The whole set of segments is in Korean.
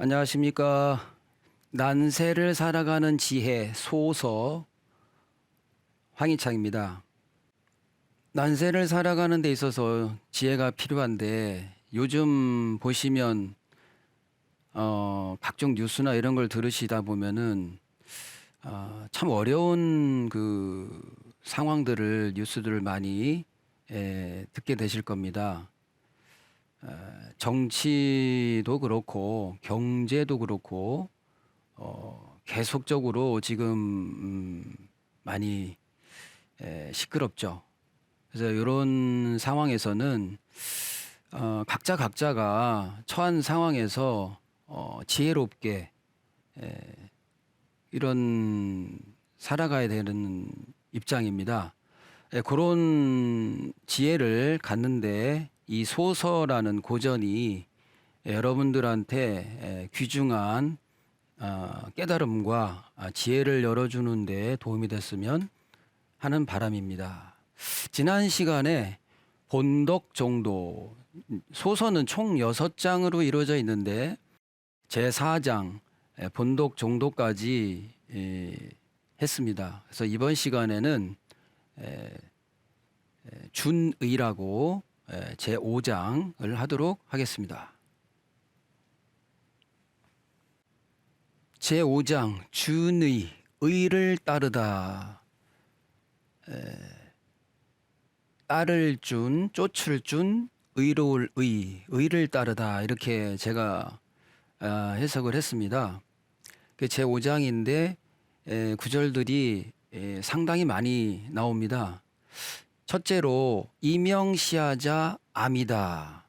안녕하십니까. 난세를 살아가는 지혜 소서 황희창입니다. 난세를 살아가는 데 있어서 지혜가 필요한데 요즘 보시면 각종 뉴스나 이런 걸 들으시다 보면은 참 어려운 그 상황들을 뉴스들을 많이 듣게 되실 겁니다. 정치도 그렇고 경제도 그렇고 계속적으로 지금 많이 시끄럽죠. 그래서 이런 상황에서는 각자가 처한 상황에서 지혜롭게 이런 살아가야 되는 입장입니다. 그런 지혜를 갖는데 이 소서라는 고전이 여러분들한테 귀중한 깨달음과 지혜를 열어주는 데 도움이 됐으면 하는 바람입니다. 지난 시간에 본덕 정도, 소서는 총 6장으로 이루어져 있는데 제4장 본덕 정도까지 했습니다. 그래서 이번 시간에는 준의라고 제5장을 하도록 하겠습니다. 제5장 준의, 의를 따르다. 따를 준, 쫓을 준, 의로울 의, 의를 따르다. 이렇게 제가 해석을 했습니다. 그 제5장인데 구절들이 상당히 많이 나옵니다. 첫째로 이명시하자 암이다.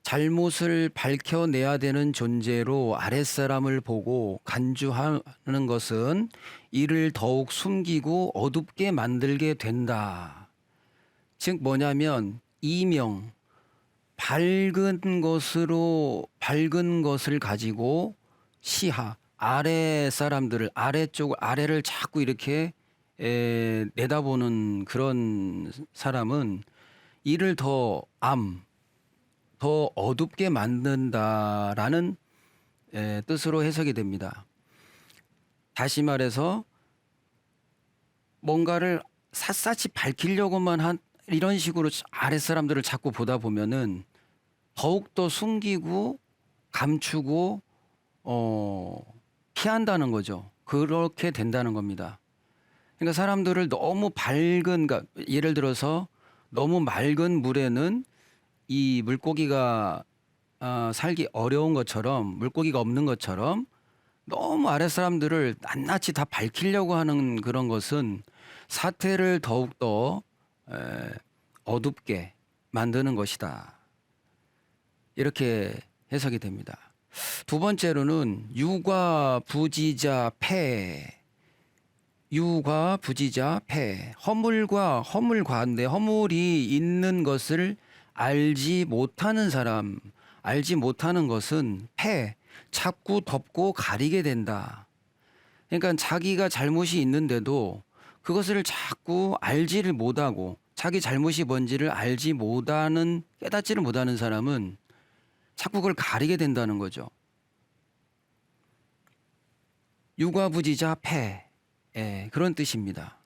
잘못을 밝혀내야 되는 존재로 아랫사람을 보고 간주하는 것은 이를 더욱 숨기고 어둡게 만들게 된다. 즉 뭐냐면 이명, 밝은 것을 가지고 시하, 아랫사람들을 아래를 자꾸 이렇게 내다보는 그런 사람은 이를 더 어둡게 만든다라는 뜻으로 해석이 됩니다. 다시 말해서 뭔가를 샅샅이 밝히려고만 이런 식으로 아랫사람들을 자꾸 보다 보면은 더욱더 숨기고 감추고 피한다는 거죠. 그렇게 된다는 겁니다. 그러니까 사람들을 너무 그러니까 예를 들어서 너무 맑은 물에는 이 물고기가 살기 어려운 것처럼, 물고기가 없는 것처럼 너무 아랫사람들을 낱낱이 다 밝히려고 하는 그런 것은 사태를 더욱더 어둡게 만드는 것이다. 이렇게 해석이 됩니다. 두 번째로는 유과 부지자 폐. 유과 부지자 폐. 허물과 허물과인데 허물이 있는 것을 알지 못하는 사람, 알지 못하는 것은 폐, 자꾸 덮고 가리게 된다. 그러니까 자기가 잘못이 있는데도 그것을 자꾸 알지를 못하고 자기 잘못이 뭔지를 깨닫지를 못하는 사람은 자꾸 그걸 가리게 된다는 거죠. 유과부지자 폐, 그런 뜻입니다.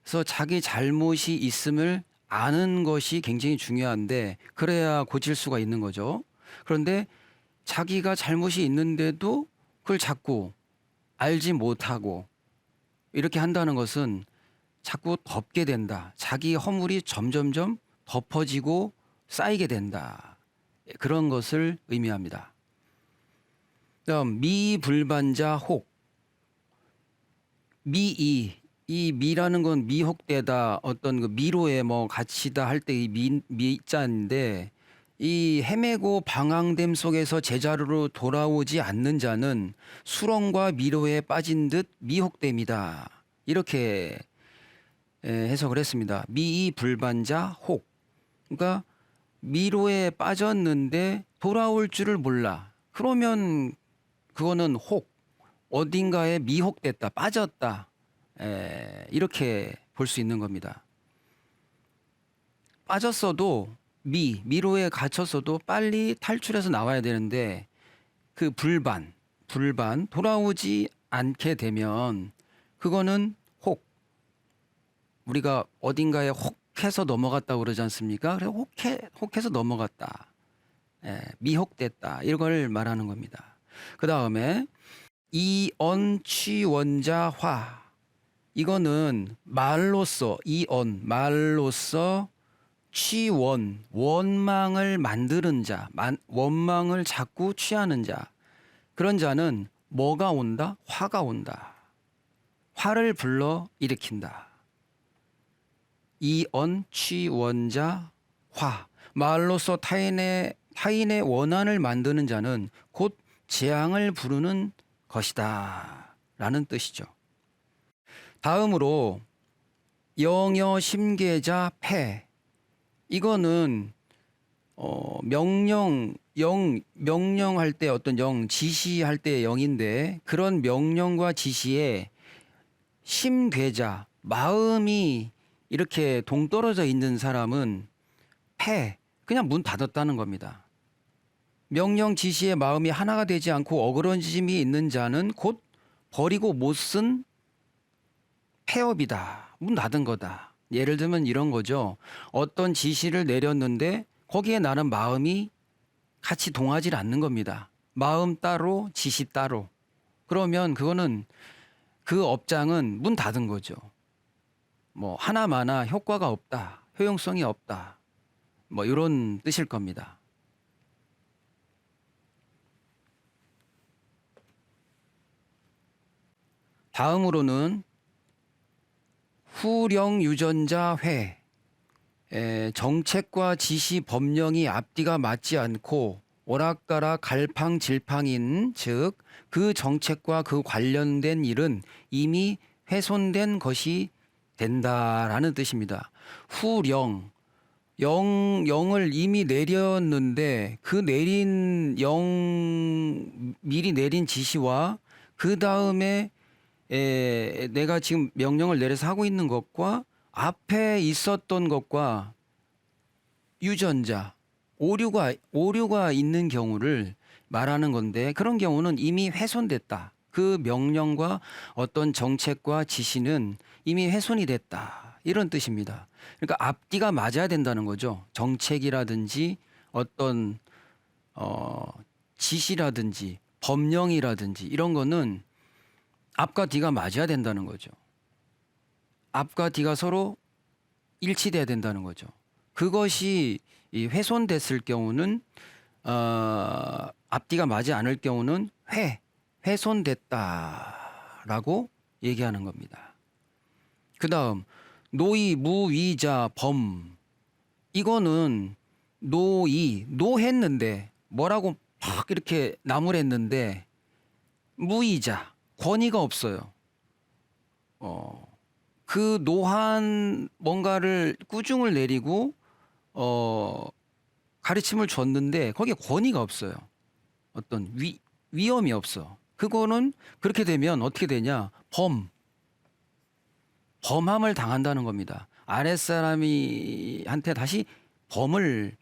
그래서 자기 잘못이 있음을 아는 것이 굉장히 중요한데 그래야 고칠 수가 있는 거죠. 그런데 자기가 잘못이 있는데도 그걸 자꾸 알지 못하고 이렇게 한다는 것은 자꾸 덮게 된다. 자기 허물이 점점점 덮어지고 쌓이게 된다. 그런 것을 의미합니다. 다음 미불반자 혹. 이 미라는 건 미혹되다, 어떤 그 미로에 뭐 갇히다 할 때 이 미자인데 이 헤매고 방황됨 속에서 제자리로 돌아오지 않는 자는 수렁과 미로에 빠진 듯 미혹됨이다. 이렇게 해석을 했습니다. 미불반자 혹. 그러니까 미로에 빠졌는데 돌아올 줄을 몰라. 그러면 그거는 혹, 어딘가에 미혹됐다, 빠졌다. 이렇게 볼 수 있는 겁니다. 빠졌어도 미로에 갇혔어도 빨리 탈출해서 나와야 되는데 그 불반 돌아오지 않게 되면 그거는 우리가 어딘가에 혹해서 넘어갔다고 그러지 않습니까? 그래 혹해서 넘어갔다. 미혹됐다. 이걸 말하는 겁니다. 그 다음에 이언취원자화. 이거는 말로써 말로써 원망을 만드는 자, 원망을 자꾸 취하는 자. 그런 자는 뭐가 온다? 화가 온다. 화를 불러 일으킨다. 이언취원자 화. 말로써 타인의 원한을 만드는 자는 곧 재앙을 부르는 것이다 라는 뜻이죠. 다음으로 영여심계자 패. 이거는 명령할 때 어떤 지시할 때의 영인데, 그런 명령과 지시에 심괴자, 마음이 이렇게 동떨어져 있는 사람은 그냥 문 닫았다는 겁니다. 명령 지시에 마음이 하나가 되지 않고 어그러짐이 있는 자는 곧 버리고 못 쓴 폐업이다. 문 닫은 거다. 예를 들면 이런 거죠. 어떤 지시를 내렸는데 거기에 나는 마음이 같이 동하지 않는 겁니다. 마음 따로 지시 따로. 그러면 그거는 그 업장은 문 닫은 거죠. 뭐 하나마나 효과가 없다. 효용성이 없다. 뭐 이런 뜻일 겁니다. 다음으로는 후령유전자 회. 정책과 지시 법령이 앞뒤가 맞지 않고 오락가락 갈팡질팡인, 즉 그 정책과 그 관련된 일은 이미 훼손된 것이 된다라는 뜻입니다. 후령, 영을 이미 내렸는데 그 미리 내린 지시와 그 다음에 내가 지금 명령을 내려서 하고 있는 것과 앞에 있었던 것과 유전자, 오류가 있는 경우를 말하는 건데, 그런 경우는 이미 훼손됐다. 그 명령과 어떤 정책과 지시는 이미 훼손이 됐다. 이런 뜻입니다. 그러니까 앞뒤가 맞아야 된다는 거죠. 정책이라든지 어떤 지시라든지 법령이라든지 이런 거는 앞과 뒤가 맞아야 된다는 거죠. 앞과 뒤가 서로 일치돼야 된다는 거죠. 그것이 훼손됐을 경우는 앞뒤가 맞지 않을 경우는 훼손됐다라고 얘기하는 겁니다. 그 다음 노이, 무위자, 범. 이거는 노했는데 뭐라고 막 이렇게 나무랬는데 무위자, 권위가 없어요. 그 노한 뭔가를 꾸중을 내리고 가르침을 줬는데 거기에 권위가 없어요. 어떤 위엄이 없어. 그거는 그렇게 되면 어떻게 되냐? 범함을 당한다는 겁니다. 아랫사람한테 다시 범함을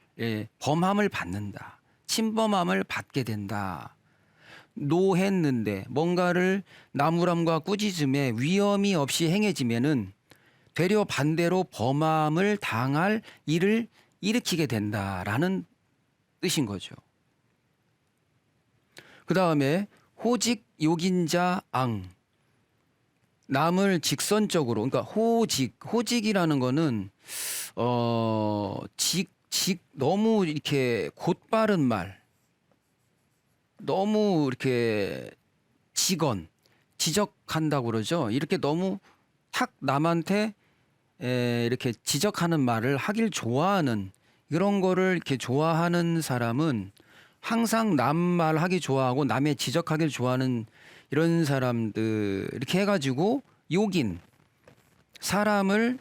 받는다. 침범함을 받게 된다. 노했는데 뭔가를 나무람과 꾸짖음에 위험이 없이 행해지면은 되려 반대로 범함을 당할 일을 일으키게 된다라는 뜻인 거죠. 그 다음에 호직 욕인자 앙. 남을 직선적으로, 그러니까 호직이라는 거는 너무 이렇게 곧바른 말, 너무 이렇게 지적한다고 그러죠. 이렇게 너무 탁 남한테 이렇게 지적하는 말을 하길 좋아하는, 이런 거를 이렇게 좋아하는 사람은 항상 남 말하기 좋아하고 남의 지적하길 좋아하는 이런 사람들, 이렇게 해가지고 욕인 사람을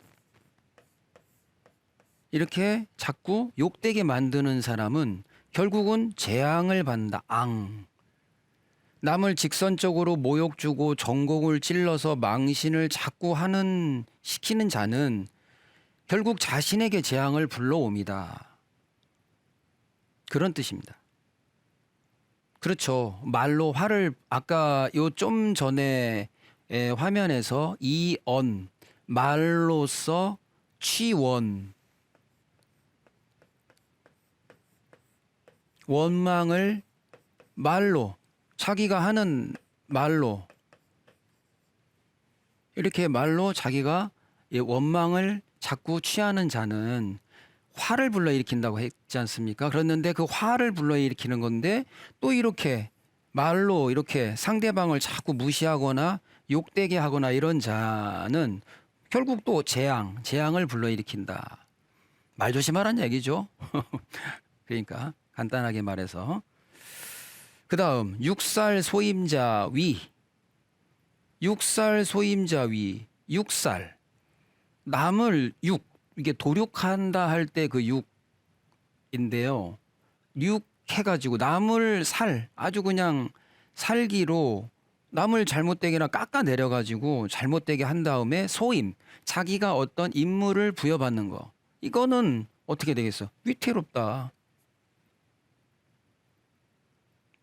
이렇게 자꾸 욕되게 만드는 사람은 결국은 재앙을 받는다. 남을 직선적으로 모욕 주고 전곡을 찔러서 망신을 자꾸 시키는 자는 결국 자신에게 재앙을 불러옵니다. 그런 뜻입니다. 그렇죠. 말로 화를 아까 요 좀 전에 화면에서 이언 말로써 취원 원망을 말로 자기가 하는 말로 이렇게 말로 자기가 이 원망을 자꾸 취하는 자는 화를 불러일으킨다고 했지 않습니까? 그랬는데 그 화를 불러일으키는 건데 또 이렇게 말로 이렇게 상대방을 자꾸 무시하거나 욕되게 하거나 이런 자는 결국 또 재앙을 불러일으킨다. 말 조심하라는 얘기죠. 그러니까 간단하게 말해서 그 다음 6살 소임자 위 6살 소임자 위 6살 남을 이게 도륙한다 할 때 그 육인데요. 육 해가지고 남을 아주 그냥 살기로 남을 잘못되게나 깎아내려가지고 잘못되게 한 다음에 소임 자기가 어떤 임무를 부여받는 거 이거는 어떻게 되겠어? 위태롭다.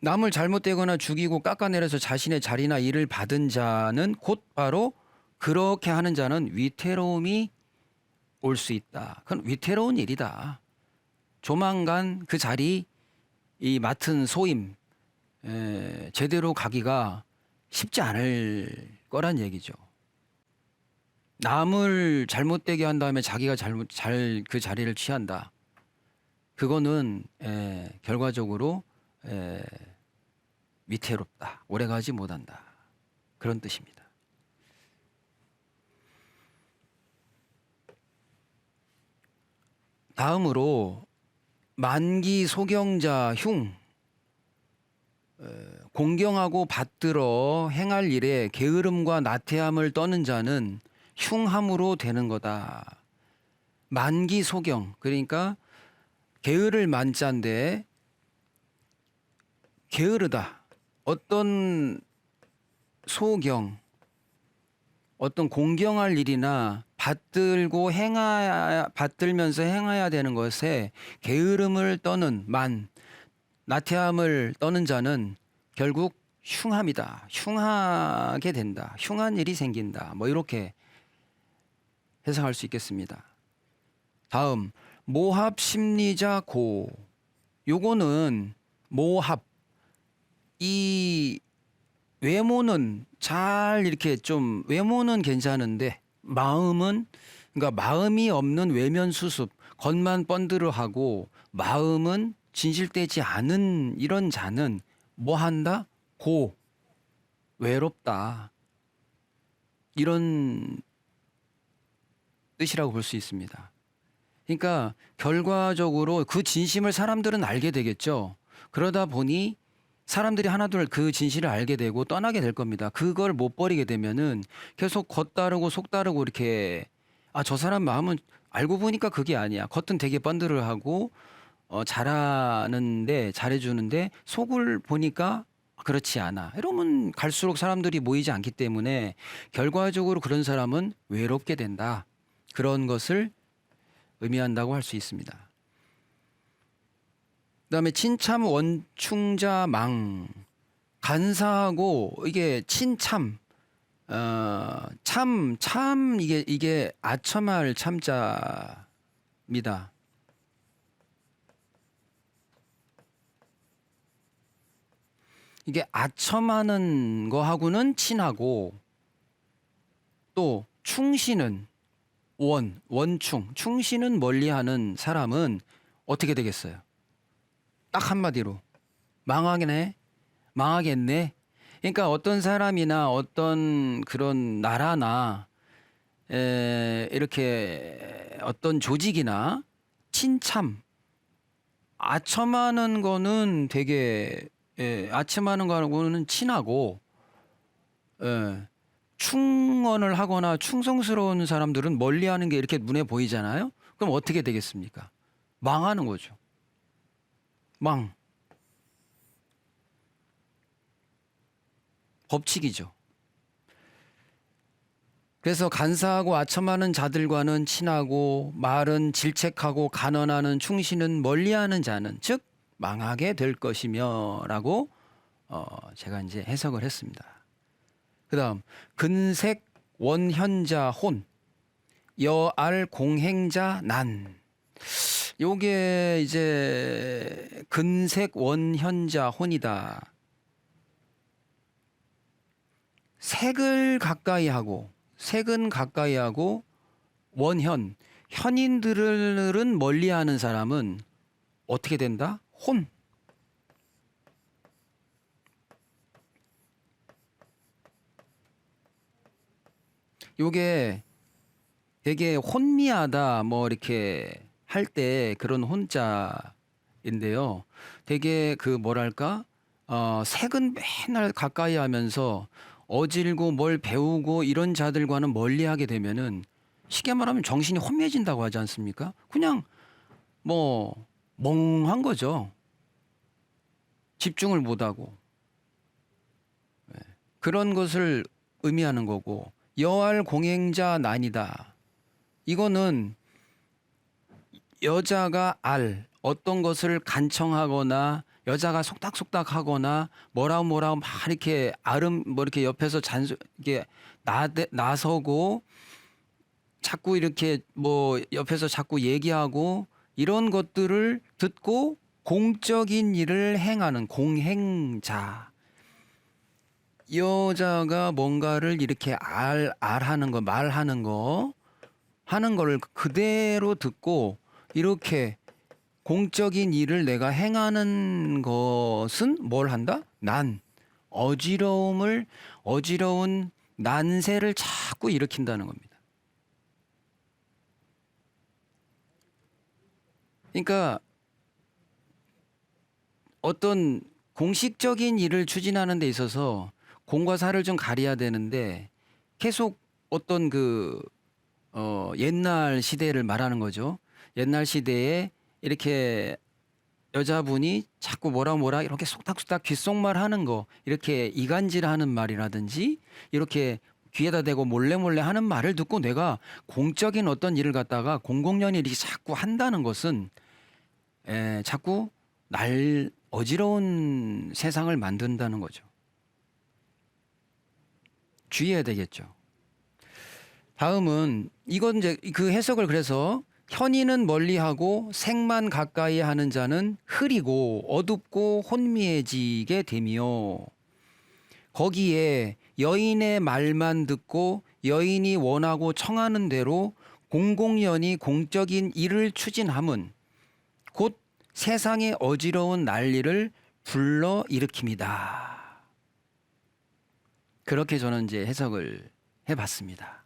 남을 잘못되거나 죽이고 깎아내려서 자신의 자리나 일을 받은 자는 곧 바로 그렇게 하는 자는 위태로움이 올 수 있다. 그건 위태로운 일이다. 조만간 그 자리 이 맡은 소임 제대로 가기가 쉽지 않을 거란 얘기죠. 남을 잘못되게 한 다음에 자기가 그 자리를 취한다. 그거는 결과적으로 위태롭다. 오래가지 못한다. 그런 뜻입니다. 다음으로 만기 소경자 흉 공경하고 받들어 행할 일에 게으름과 나태함을 떠는 자는 흉함으로 되는 거다. 만기 소경 그러니까 게으를 만자인데 게으르다. 어떤 소경 어떤 공경할 일이나 받들면서 행해야 되는 것에 게으름을 떠는 나태함을 떠는 자는 결국 흉함이다. 흉하게 된다. 흉한 일이 생긴다. 뭐 이렇게 해석할 수 있겠습니다. 다음 모합 심리자 고 요거는 모합 이 외모는 잘 이렇게 좀 외모는 괜찮은데 그러니까 마음이 없는 외면 수습 겉만 번드르하고 마음은 진실되지 않은 이런 자는 뭐 한다? 외롭다. 이런 뜻이라고 볼 수 있습니다. 그러니까 결과적으로 그 진심을 사람들은 알게 되겠죠. 그러다 보니 사람들이 하나둘 그 진실을 알게 되고 떠나게 될 겁니다. 그걸 못 버리게 되면은 계속 겉다르고 속다르고 이렇게 저 사람 마음은 알고 보니까 그게 아니야. 겉은 되게 번들어하고 잘해주는데 속을 보니까 그렇지 않아. 이러면 갈수록 사람들이 모이지 않기 때문에 결과적으로 그런 사람은 외롭게 된다. 그런 것을 의미한다고 할 수 있습니다. 그다음에 친참 원충자 간사하고 이게 친참 참 이게 아첨할 참자입니다. 이게 아첨하는 거하고는 친하고 또 충신은 충신은 멀리하는 사람은 어떻게 되겠어요? 딱 한마디로 망하겠네. 그러니까 어떤 사람이나 어떤 그런 나라나 이렇게 어떤 조직이나 아첨하는 거는 되게 아첨하는 거하고는 친하고 충언을 하거나 충성스러운 사람들은 멀리하는 게 이렇게 눈에 보이잖아요. 그럼 어떻게 되겠습니까? 망하는 거죠. 법칙이죠. 그래서 간사하고 아첨하는 자들과는 친하고 말은 질책하고 간언하는 충신은 멀리하는 자는 즉 망하게 될 것이며 라고 제가 이제 해석을 했습니다. 그다음 근색 원현자 혼, 여알 공행자 난. 요게 이제 근색 원현자 혼이다. 색은 가까이 하고 원현, 현인들은 멀리하는 사람은 어떻게 된다? 혼. 요게 되게 혼미하다 뭐 이렇게 할 때 그런 혼자인데요. 되게 그 뭐랄까 색은 맨날 가까이 하면서 어질고 뭘 배우고 이런 자들과는 멀리하게 되면은 쉽게 말하면 정신이 혼미해진다고 하지 않습니까? 그냥 뭐 멍한 거죠. 집중을 못하고 그런 것을 의미하는 거고, 여할 공행자 난이다. 이거는 여자가 어떤 것을 간청하거나 여자가 속닥속닥하거나 뭐라고 막 이렇게 뭐 이렇게 옆에서 이게 나서고 자꾸 이렇게 뭐 옆에서 자꾸 얘기하고 이런 것들을 듣고 공적인 일을 행하는 공행자. 여자가 뭔가를 이렇게 말하는 거 하는 거를 그대로 듣고 이렇게 공적인 일을 내가 행하는 것은 뭘 한다? 어지러운 난세를 자꾸 일으킨다는 겁니다. 그러니까 어떤 공식적인 일을 추진하는 데 있어서 공과 사를 좀 가려야 되는데 계속 어떤 옛날 시대를 말하는 거죠. 옛날 시대에 이렇게 여자분이 자꾸 뭐라 이렇게 속닥속닥 귓속말 하는 거, 이렇게 이간질하는 말이라든지 이렇게 귀에다 대고 몰래 하는 말을 듣고 내가 공적인 어떤 일을 갖다가 공공연히 이렇게 자꾸 한다는 것은 자꾸 어지러운 세상을 만든다는 거죠. 주의해야 되겠죠. 다음은 이건 이제 그 해석을 그래서 현이는 멀리하고 색만 가까이 하는 자는 흐리고 어둡고 혼미해지게 되며, 거기에 여인의 말만 듣고 여인이 원하고 청하는 대로 공공연히 공적인 일을 추진함은 곧 세상의 어지러운 난리를 불러 일으킵니다. 그렇게 저는 이제 해석을 해봤습니다.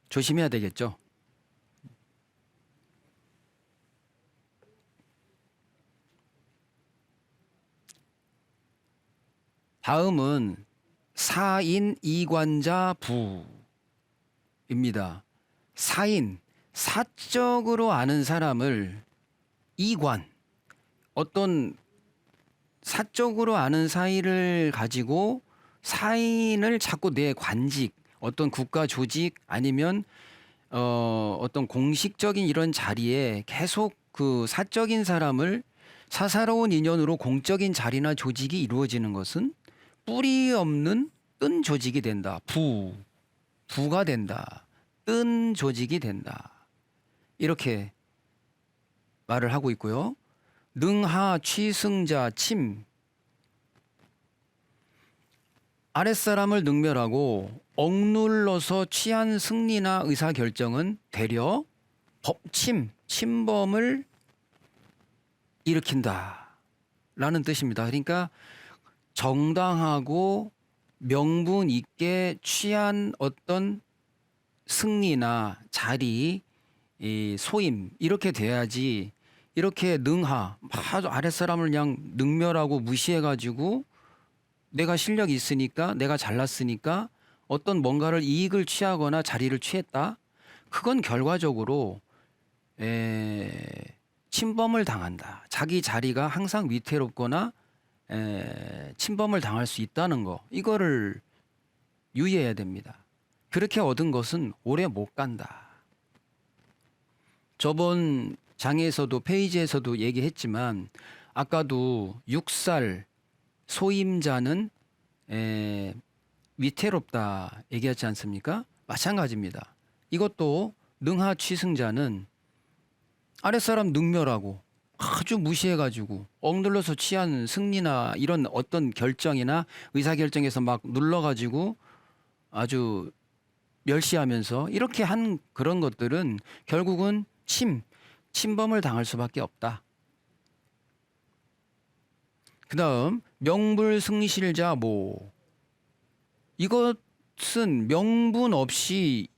조심해야 되겠죠. 다음은 사인 이관자 부입니다. 사인, 사적으로 아는 사람을 이관, 어떤 사적으로 아는 사이를 가지고 사인을 자꾸 내 관직, 어떤 국가 조직 아니면 어떤 공식적인 이런 자리에 계속 그 사적인 사람을 사사로운 인연으로 공적인 자리나 조직이 이루어지는 것은 뿌리 없는 뜬 조직이 된다. 부가 된다. 뜬 조직이 된다. 이렇게 말을 하고 있고요. 능하 취승자 침, 아랫사람을 능멸하고 억눌러서 취한 승리나 의사결정은 되려 침범을 일으킨다 라는 뜻입니다. 그러니까 정당하고 명분 있게 취한 어떤 승리나 자리, 소임 이렇게 돼야지, 이렇게 아주 아랫사람을 그냥 능멸하고 무시해가지고 내가 실력이 있으니까, 내가 잘났으니까 어떤 뭔가를 이익을 취하거나 자리를 취했다. 그건 결과적으로 침범을 당한다. 자기 자리가 항상 위태롭거나 침범을 당할 수 있다는 거, 이거를 유의해야 됩니다. 그렇게 얻은 것은 오래 못 간다. 저번 장에서도 페이지에서도 얘기했지만 아까도 6살 소임자는 위태롭다 얘기하지 않습니까? 마찬가지입니다. 이것도 능하취승자는 아랫사람 능멸하고 아주 무시해가지고 억눌러서 취한 승리나 이런 어떤 결정이나 의사결정에서 막 눌러가지고 아주 멸시하면서 이렇게 한 그런 것들은 결국은 침범을 당할 수밖에 없다. 그 다음 명불승실자모. 이것은 명분 없이,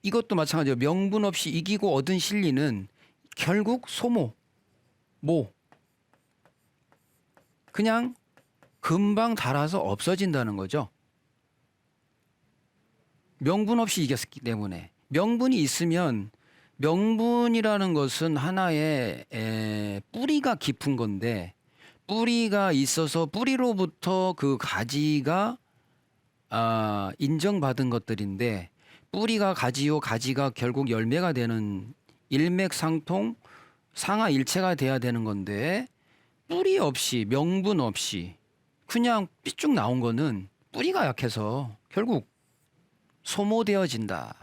이것도 마찬가지예요. 명분 없이 이기고 얻은 실리는 결국 소모, 그냥 금방 닳아서 없어진다는 거죠. 명분 없이 이겼기 때문에. 명분이 있으면, 명분이라는 것은 하나의 뿌리가 깊은 건데, 뿌리가 있어서 뿌리로부터 그 가지가 인정받은 것들인데, 뿌리가 가지요, 가지가 결국 열매가 되는 일맥상통 상하일체가 돼야 되는 건데, 뿌리 없이 명분 없이 그냥 삐쭉 나온 거는 뿌리가 약해서 결국 소모되어진다.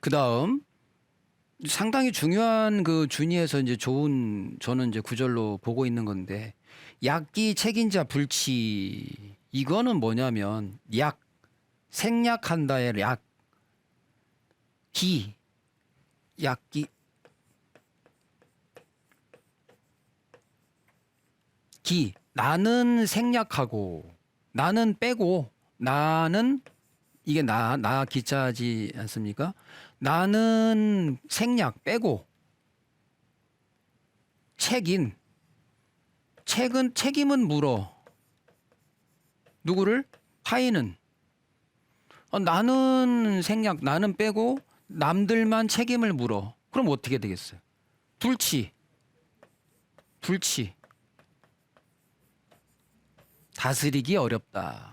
그 다음 상당히 중요한 그 준이에서 이제 좋은, 저는 이제 구절로 보고 있는 건데, 약기 책임자 불치. 이거는 뭐냐면 생략한다의 약기 나는 생략하고 나는 빼고, 나는 이게 나 기자지 않습니까? 나는 생략 빼고 책임은 물어. 누구를? 타인은. 나는 생략, 나는 빼고 남들만 책임을 물어. 그럼 어떻게 되겠어요? 불치. 다스리기 어렵다.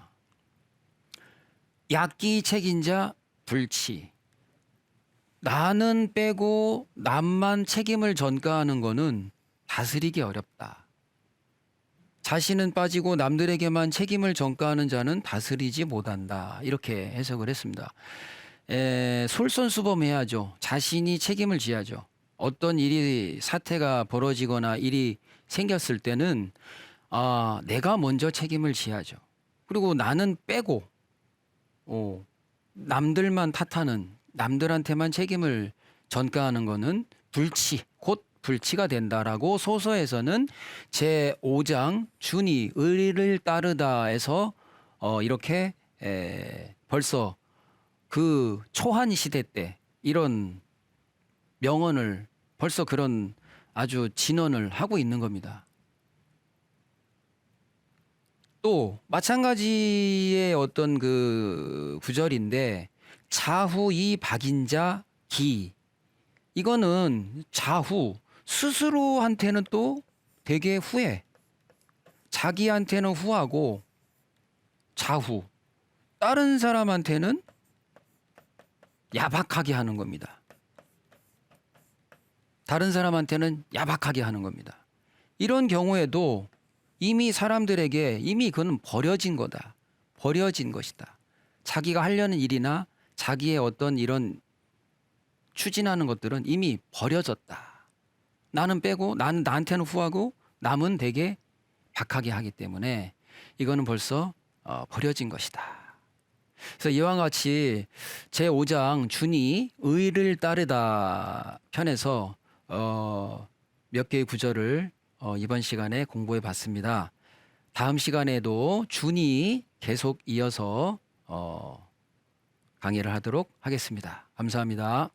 약기 책임자 불치. 나는 빼고 남만 책임을 전가하는 거는 다스리기 어렵다. 자신은 빠지고 남들에게만 책임을 전가하는 자는 다스리지 못한다. 이렇게 해석을 했습니다. 솔선수범해야죠. 자신이 책임을 져야죠. 어떤 사태가 벌어지거나 일이 생겼을 때는 내가 먼저 책임을 져야죠. 그리고 나는 빼고 남들만 탓하는, 남들한테만 책임을 전가하는 거는 곧 불치가 된다라고 소서에서는 제5장 준이 의리를 따르다에서 이렇게 벌써 그 초한 시대 때 이런 명언을, 벌써 그런 아주 진언을 하고 있는 겁니다. 또 마찬가지의 어떤 그 구절인데, 자후이 박인자 기. 이거는 스스로한테는 또 되게 후회, 자기한테는 후하고 다른 사람한테는 야박하게 하는 겁니다. 다른 사람한테는 야박하게 하는 겁니다. 이런 경우에도 이미 사람들에게 이미 그건 버려진 것이다. 자기가 하려는 일이나 자기의 어떤 이런 추진하는 것들은 이미 버려졌다. 나는 빼고 나한테는 후하고 남은 되게 박하게 하기 때문에 이거는 벌써 버려진 것이다. 그래서 이와 같이 제5장 준이 의를 따르다 편에서 몇 개의 구절을 이번 시간에 공부해 봤습니다. 다음 시간에도 준이 계속 이어서 강의를 하도록 하겠습니다. 감사합니다.